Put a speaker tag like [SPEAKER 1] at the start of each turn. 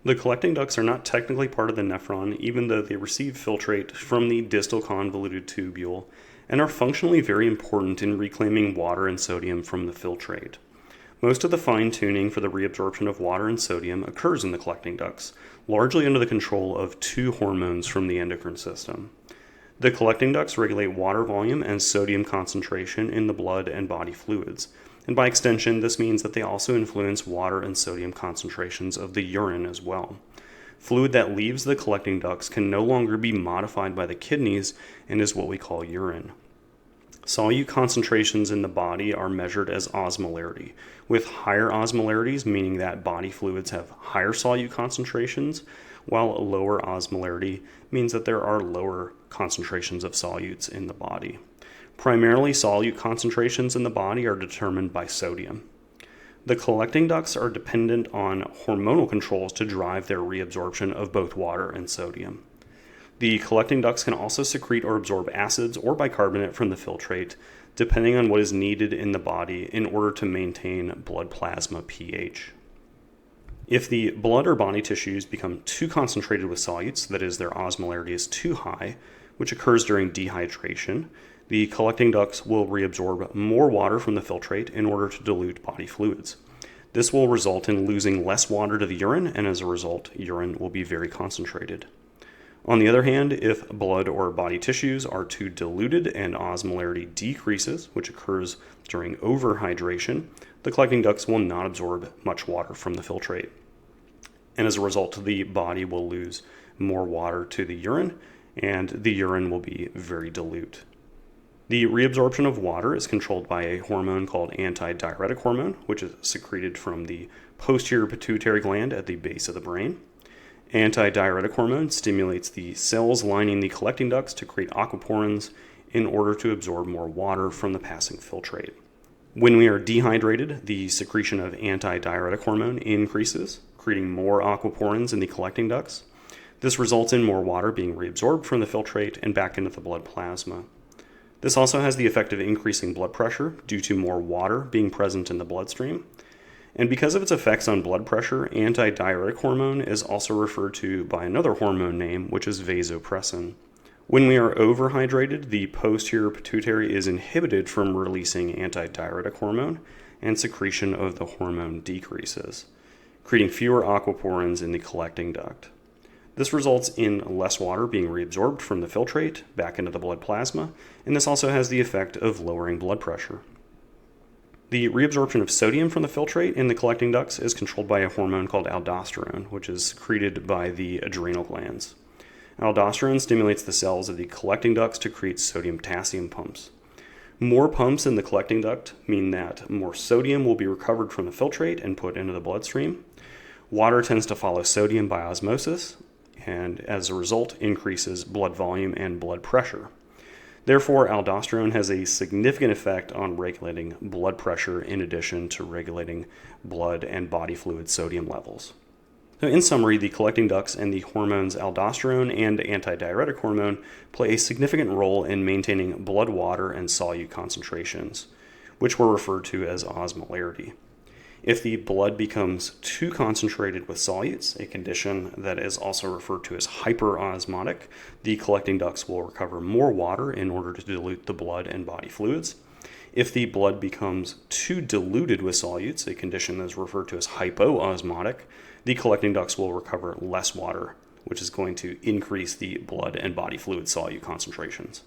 [SPEAKER 1] The collecting ducts are not technically part of the nephron, even though they receive filtrate from the distal convoluted tubule and are functionally very important in reclaiming water and sodium from the filtrate. Most of the fine-tuning for the reabsorption of water and sodium occurs in the collecting ducts, largely under the control of two hormones from the endocrine system. The collecting ducts regulate water volume and sodium concentration in the blood and body fluids, and by extension, this means that they also influence water and sodium concentrations of the urine as well. Fluid that leaves the collecting ducts can no longer be modified by the kidneys and is what we call urine. Solute concentrations in the body are measured as osmolarity, with higher osmolarities meaning that body fluids have higher solute concentrations, while lower osmolarity means that there are lower concentrations of solutes in the body. Primarily, solute concentrations in the body are determined by sodium. The collecting ducts are dependent on hormonal controls to drive their reabsorption of both water and sodium. The collecting ducts can also secrete or absorb acids or bicarbonate from the filtrate, depending on what is needed in the body in order to maintain blood plasma pH. If the blood or body tissues become too concentrated with solutes, that is, their osmolarity is too high, which occurs during dehydration, the collecting ducts will reabsorb more water from the filtrate in order to dilute body fluids. This will result in losing less water to the urine, and as a result, urine will be very concentrated. On the other hand, if blood or body tissues are too diluted and osmolarity decreases, which occurs during overhydration, the collecting ducts will not absorb much water from the filtrate. And as a result, the body will lose more water to the urine, and the urine will be very dilute. The reabsorption of water is controlled by a hormone called antidiuretic hormone, which is secreted from the posterior pituitary gland at the base of the brain. Antidiuretic hormone stimulates the cells lining the collecting ducts to create aquaporins in order to absorb more water from the passing filtrate. When we are dehydrated, the secretion of antidiuretic hormone increases, creating more aquaporins in the collecting ducts. This results in more water being reabsorbed from the filtrate and back into the blood plasma. This also has the effect of increasing blood pressure due to more water being present in the bloodstream. And because of its effects on blood pressure, antidiuretic hormone is also referred to by another hormone name, which is vasopressin. When we are overhydrated, the posterior pituitary is inhibited from releasing antidiuretic hormone, and secretion of the hormone decreases, creating fewer aquaporins in the collecting duct. This results in less water being reabsorbed from the filtrate back into the blood plasma, and this also has the effect of lowering blood pressure. The reabsorption of sodium from the filtrate in the collecting ducts is controlled by a hormone called aldosterone, which is secreted by the adrenal glands. Aldosterone stimulates the cells of the collecting ducts to create sodium-potassium pumps. More pumps in the collecting duct mean that more sodium will be recovered from the filtrate and put into the bloodstream. Water tends to follow sodium by osmosis, and as a result increases blood volume and blood pressure. Therefore, aldosterone has a significant effect on regulating blood pressure in addition to regulating blood and body fluid sodium levels. So in summary, the collecting ducts and the hormones aldosterone and antidiuretic hormone play a significant role in maintaining blood water and solute concentrations, which were referred to as osmolarity. If the blood becomes too concentrated with solutes, a condition that is also referred to as hyperosmotic, the collecting ducts will recover more water in order to dilute the blood and body fluids. If the blood becomes too diluted with solutes, a condition that is referred to as hypoosmotic, the collecting ducts will recover less water, which is going to increase the blood and body fluid solute concentrations.